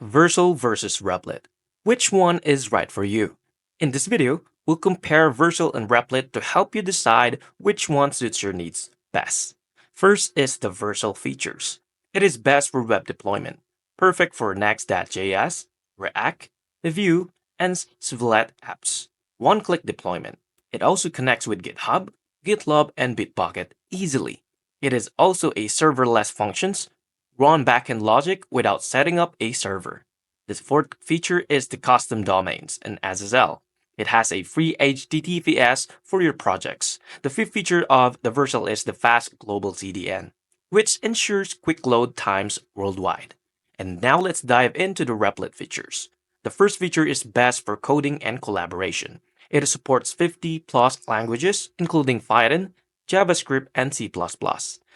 Vercel versus Replit. Which one is right for you? In this video, we'll compare Vercel and Replit to help you decide which one suits your needs best. First is the Vercel features. It is best for web deployment, perfect for Next.js, React, Vue, and Servlet apps. One-click deployment. It also connects with GitHub, GitLab, and Bitbucket easily. It is also a serverless functions, run backend logic without setting up a server. The fourth feature is the custom domains and SSL. It has a free HTTPS for your projects. The fifth feature of the Vercel is the fast global CDN, which ensures quick load times worldwide. And now let's dive into the Replit features. The first feature is best for coding and collaboration. It supports 50 plus languages, including Python, JavaScript, and C++.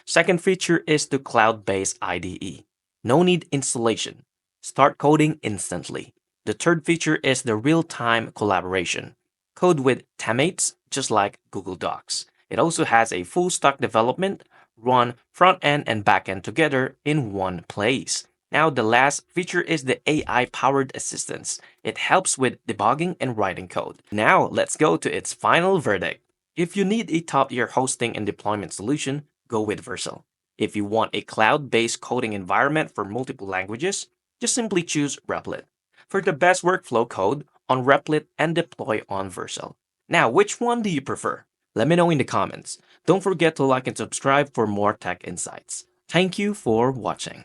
Second feature is the cloud-based IDE. No need installation. Start coding instantly. The third feature is the real-time collaboration. Code with teammates, just like Google Docs. It also has a full-stack development, run front-end and back-end together in one place. Now, the last feature is the AI-powered assistance. It helps with debugging and writing code. Now, let's go to its final verdict. If you need a top-tier hosting and deployment solution, go with Vercel. If you want a cloud-based coding environment for multiple languages, just simply choose Replit. For the best workflow, code on Replit and deploy on Vercel. Now, which one do you prefer? Let me know in the comments. Don't forget to like and subscribe for more tech insights. Thank you for watching.